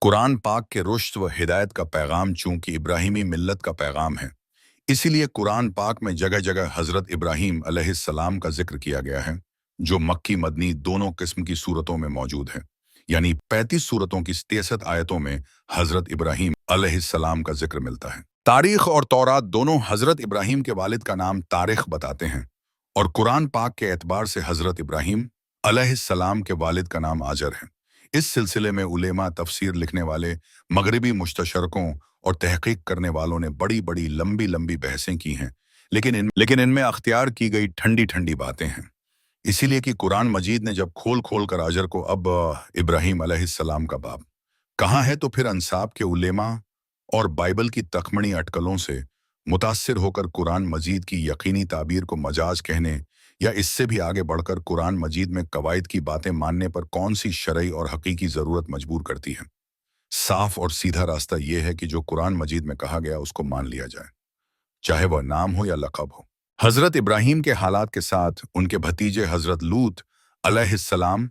कुरान पाक के रुश्द व हिदायत का पैगाम चूंकि इब्राहिमी मिल्लत का पैगाम है, इसीलिए कुरान पाक में जगह जगह हज़रत इब्राहीम अलैहिस्सलाम का जिक्र किया गया है, जो मक्की मदनी दोनों किस्म की सूरतों में मौजूद है। यानी 35 सूरतों की 63 आयतों में हज़रत इब्राहीम अलैहिस्सलाम का जिक्र मिलता है। तारीख और तौरात दोनों हज़रत इब्राहीम के वालिद का नाम तारिख बताते हैं, और कुरान पाक के एतबार से हज़रत इब्राहीम अलैहिस्सलाम के वालिद का नाम आजर है। इस सिलसिले में उलेमा, तफसीर लिखने वाले, मगरबी मुस्तशरकों और तहकीक करने वालों ने बड़ी बड़ी लंबी लंबी बहसें की हैं, लेकिन इनमें अख्तियार की गई ठंडी ठंडी बातें हैं। इसीलिए कि कुरान मजीद ने जब खोल खोल कर आजर को अब इब्राहीम अलैहिस्सलाम का बाप कहाँ है, तो फिर अंसाब के उलेमा और बाइबल की तखमणी अटकलों से मुतासिर होकर कुरान मजीद की यकीनी ताबीर को मजाज कहने या इससे भी आगे बढ़कर कुरान मजीद में कवायद की बातें मानने पर कौन सी शरई और हकीकी ज़रूरत मजबूर करती है। साफ और सीधा रास्ता यह है कि जो कुरान मजीद में कहा गया उसको मान लिया जाए, चाहे वह नाम हो या लक़ब हो। हज़रत इब्राहीम के हालात के साथ उनके भतीजे हज़रत लूत अलैहिस्सलाम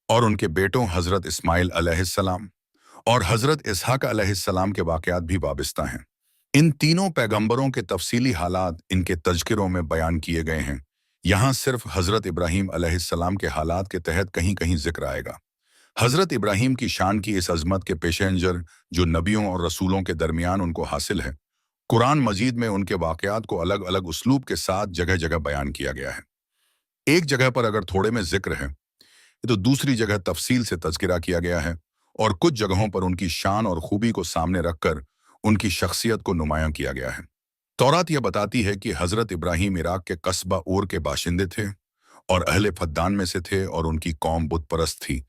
और उनके बेटों हज़रत इस्माइल अलैहिस्सलाम और हज़रत इसहाक अलैहिस्सलाम के वाक़यात भी वाबिस्ता हैं। इन तीनों पैगंबरों के तफसीली हालात इनके तज़किरों में बयान किए गए हैं। यहाँ सिर्फ हज़रत इब्राहीम अलैहिस्सलाम के हालात के तहत कहीं कहीं जिक्र आएगा। हज़रत इब्राहीम की शान की इस अज़मत के पेशेंजर जो नबियों और रसूलों के दरमियान उनको हासिल है, कुरान मजीद में उनके वाक़यात को अलग अलग उसलूब के साथ जगह जगह बयान किया गया है। एक जगह पर अगर थोड़े में जिक्र है, तो दूसरी जगह तफसील से तज़किरा किया गया है, और कुछ जगहों पर उनकी शान और खूबी को सामने रखकर उनकी शख्सियत को नुमायां किया गया है। तौरात यह बताती है कि हज़रत इब्राहीम इराक के कस्बा ओर के बाशिंदे थे और अहले फद्दान में से थे, और उनकी कौम बुत परस्त थी,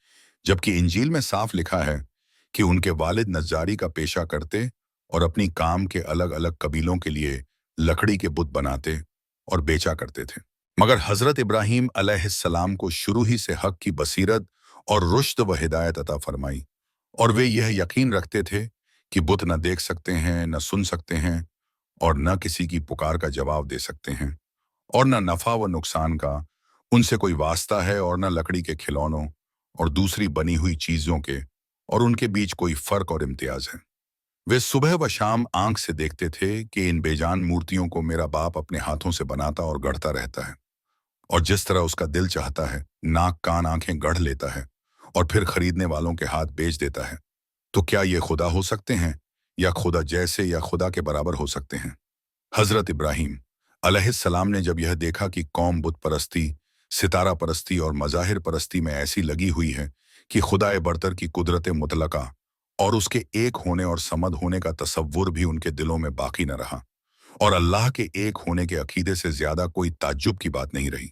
जबकि इंजील में साफ लिखा है कि उनके वालिद नज्जारी का पेशा करते और अपनी काम के अलग अलग कबीलों के लिए लकड़ी के बुत बनाते और बेचा करते थे। मगर हज़रत इब्राहीम अलैहिस्सलाम को शुरू ही से हक की बसीरत और रुश्द व हिदायत अता फरमाई, और वे यह यकीन रखते थे कि बुत न देख सकते हैं, न सुन सकते हैं, और न किसी की पुकार का जवाब दे सकते हैं, और न नफ़ा व नुकसान का उनसे कोई वास्ता है, और न लकड़ी के खिलौनों और दूसरी बनी हुई चीज़ों के और उनके बीच कोई फ़र्क और इम्तियाज़ है। वे सुबह व शाम आंख से देखते थे कि इन बेजान मूर्तियों को मेरा बाप अपने हाथों से बनाता और गढ़ता रहता है, और जिस तरह उसका दिल चाहता है नाक कान आंखें गढ़ लेता है और फिर खरीदने वालों के हाथ बेच देता है। तो क्या ये खुदा हो सकते हैं, या खुदा जैसे या खुदा के बराबर हो सकते हैं? हज़रत इब्राहीम अलैहिस्सलाम ने जब यह देखा कि कौम बुत परस्ती, सितारा परस्ती और मज़ाहिर परस्ती में ऐसी लगी हुई है कि खुदाए बरतर की कुदरत मुतलका और उसके एक होने और समद होने का तसव्वुर भी उनके दिलों में बाकी न रहा, और अल्लाह के एक होने के अकीदे से ज़्यादा कोई ताज्जुब की बात नहीं रही,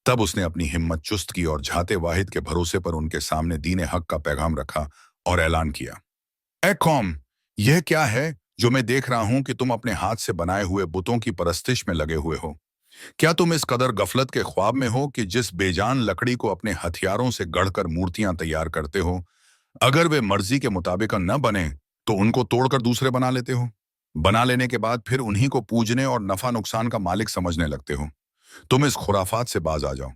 तब उसने अपनी हिम्मत चुस्त की और झाते वाहिद के भरोसे पर उनके सामने दीन हक का पैगाम रखा और ऐलान किया, ऐ कौम, यह क्या है जो मैं देख रहा हूं कि तुम अपने हाथ से बनाए हुए बुतों की परस्तिश में लगे हुए हो? क्या तुम इस कदर गफलत के ख्वाब में हो कि जिस बेजान लकड़ी को अपने हथियारों से गढ़कर मूर्तियां तैयार करते हो, अगर वे मर्जी के मुताबिक न बने तो उनको तोड़कर दूसरे बना लेते हो? बना लेने के बाद फिर उन्हीं को पूजने और नफा नुकसान का मालिक समझने लगते हो। तुम इस खुराफात से बाज आ जाओ,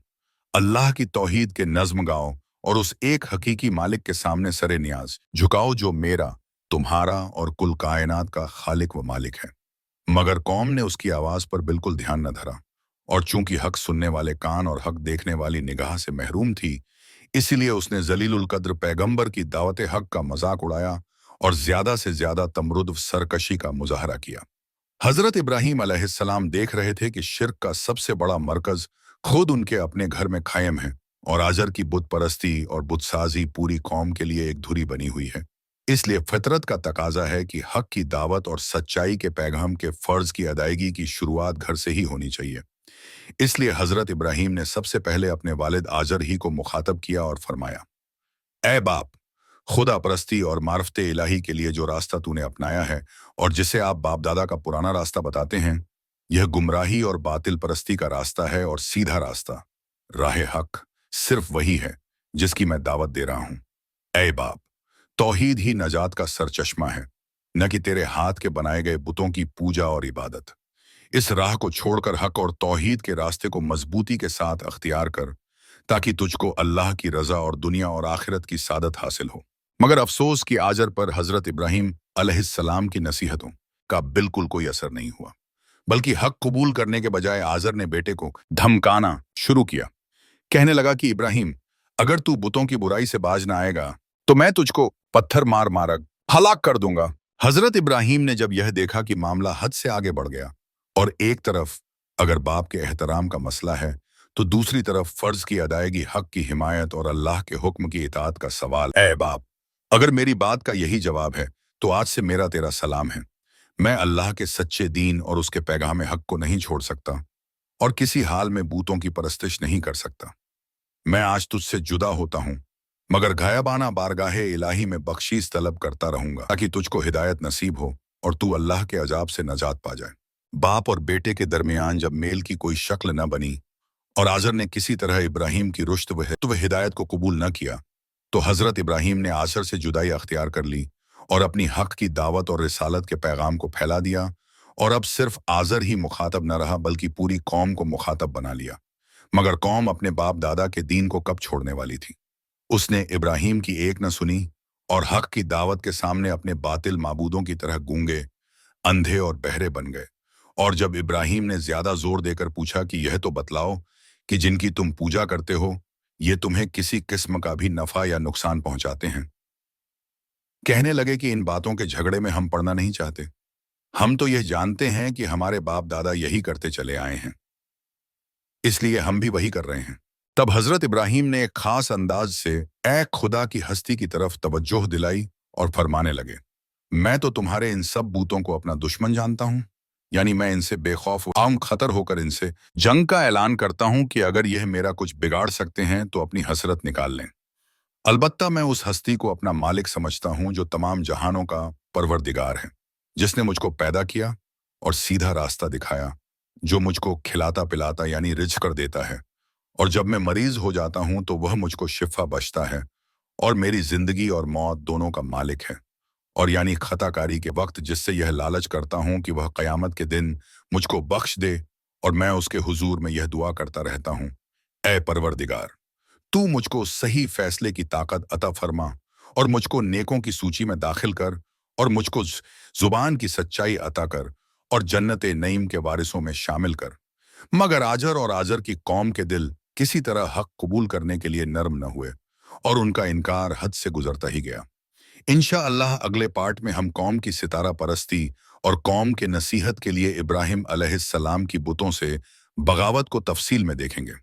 अल्लाह की तौहीद के नज्म गाओ और उस एक हकीकी मालिक के सामने सरे नियाज झुकाओ जो मेरा, तुम्हारा और कुल कायनात का खालिक व मालिक है। मगर कौम ने उसकी आवाज पर बिल्कुल ध्यान न धरा, और चूंकि हक सुनने वाले कान और हक देखने वाली निगाह से महरूम थी, इसीलिए उसने जलीलुल कद्र पैगंबर की दावत हक का मजाक उड़ाया और ज्यादा से ज्यादा तमरुद सरकशी का मुजाहरा किया। हजरत इब्राहीम अलैहिस्सलाम देख रहे थे कि शिर्क का सबसे बड़ा मरकज खुद उनके अपने घर में कायम है, और आजर की बुत परस्ती और बुतसाजी पूरी कौम के लिए एक धुरी बनी हुई है। इसलिए फितरत का तकाजा है कि हक की दावत और सच्चाई के पैगाम के फर्ज की अदायगी की शुरुआत घर से ही होनी चाहिए। इसलिए हजरत इब्राहीम ने सबसे पहले अपने वालिद आजर ही को मुखातब किया और फरमाया, ऐ बाप, खुदा परस्ती और मार्फत इलाही के लिए जो रास्ता तूने अपनाया है और जिसे आप बाप दादा का पुराना रास्ता बताते हैं, यह गुमराही और बातिल परस्ती का रास्ता है, और सीधा रास्ता राह हक सिर्फ वही है जिसकी मैं दावत दे रहा हूं। ऐ बाप, तौहीद ही नजात का सरचश्मा है, न कि तेरे हाथ के बनाए गए बुतों की पूजा और इबादत। इस राह को छोड़कर हक और तौहीद के रास्ते को मजबूती के साथ अख्तियार कर, ताकि तुझको अल्लाह की रजा और दुनिया और आखिरत की सादत हासिल हो। मगर अफसोस कि आजर पर हजरत इब्राहिम अलैहिस्सलाम की नसीहतों का बिल्कुल कोई असर नहीं हुआ, बल्कि हक कबूल करने के बजाय आजर ने बेटे को धमकाना शुरू किया। कहने लगा कि इब्राहिम, अगर तू बुतों की बुराई से बाज ना आएगा तो मैं तुझको पत्थर मार मार हलाक कर दूंगा। हजरत इब्राहिम ने जब यह देखा कि मामला हद से आगे बढ़ गया और एक तरफ अगर बाप के एहतराम का मसला है तो दूसरी तरफ फर्ज की अदायगी, हक की हिमायत और अल्लाह के हुक्म की इताअत का सवाल, ऐ बाप, अगर मेरी बात का यही जवाब है तो आज से मेरा तेरा सलाम है। मैं अल्लाह के सच्चे दीन और उसके पैगाम हक को नहीं छोड़ सकता और किसी हाल में बूतों की परस्तिश नहीं कर सकता। मैं आज तुझसे जुदा होता हूं, मगर गायबाना बारगाहे इलाही में बख्शीश तलब करता रहूंगा ताकि तुझको हिदायत नसीब हो और तू अल्लाह के अजाब से नजात पा जाए। बाप और बेटे के दरमियान जब मेल की कोई शक्ल न बनी और आजर ने किसी तरह इब्राहिम की रुश्त व हिदायत को कबूल न किया तो हजरत इब्राहिम ने आजर से जुदाई अख्तियार कर ली और अपनी हक की दावत और रिसालत के पैगाम को फैला दिया। और अब सिर्फ आजर ही मुखातब न रहा बल्कि पूरी कौम को मुखातब बना लिया। मगर कौम अपने बाप दादा के दीन को कब छोड़ने वाली थी? उसने इब्राहिम की एक न सुनी और हक की दावत के सामने अपने बातिल माबूदों की तरह गूंगे, अंधे और बहरे बन गए। और जब इब्राहिम ने ज्यादा जोर देकर पूछा कि यह तो बतलाओ कि जिनकी तुम पूजा करते हो ये तुम्हें किसी किस्म का भी नफा या नुकसान पहुंचाते हैं? कहने लगे कि इन बातों के झगड़े में हम पड़ना नहीं चाहते। हम तो यह जानते हैं कि हमारे बाप दादा यही करते चले आए हैं, इसलिए हम भी वही कर रहे हैं। तब हजरत इब्राहिम ने एक खास अंदाज से ए खुदा की हस्ती की तरफ तवज्जोह दिलाई और फरमाने लगे, मैं तो तुम्हारे इन सब बूतों को अपना दुश्मन जानता हूं, यानी मैं इनसे बेखौफ आम खतर होकर इनसे जंग का ऐलान करता हूं कि अगर यह मेरा कुछ बिगाड़ सकते हैं तो अपनी हसरत निकाल लें। अलबत्ता मैं उस हस्ती को अपना मालिक समझता हूं जो तमाम जहानों का परवरदिगार है, जिसने मुझको पैदा किया और सीधा रास्ता दिखाया, जो मुझको खिलाता पिलाता यानी रिझ कर देता है, और जब मैं मरीज हो जाता हूं तो वह मुझको शिफा बख्शता है, और मेरी जिंदगी और मौत दोनों का मालिक है, और यानी खताकारी के वक्त जिससे यह लालच करता हूं कि वह क़यामत के दिन मुझको बख्श दे, और मैं उसके हुजूर में यह दुआ करता रहता हूं, ऐ परवरदिगार, तू मुझको सही फैसले की ताकत अता फरमा और मुझको नेकों की सूची में दाखिल कर और मुझको जुबान की सच्चाई अता कर और जन्नत नईम के वारिसों में शामिल कर। मगर आजर और आजर की कौम के दिल किसी तरह हक कबूल करने के लिए नर्म न हुए और उनका इनकार हद से गुजरता ही गया। इंशाअल्लाह अगले पार्ट में हम कौम की सितारा परस्ती और कौम के नसीहत के लिए इब्राहिम अलैहिस्सलाम की बुतों से बगावत को तफसील में देखेंगे।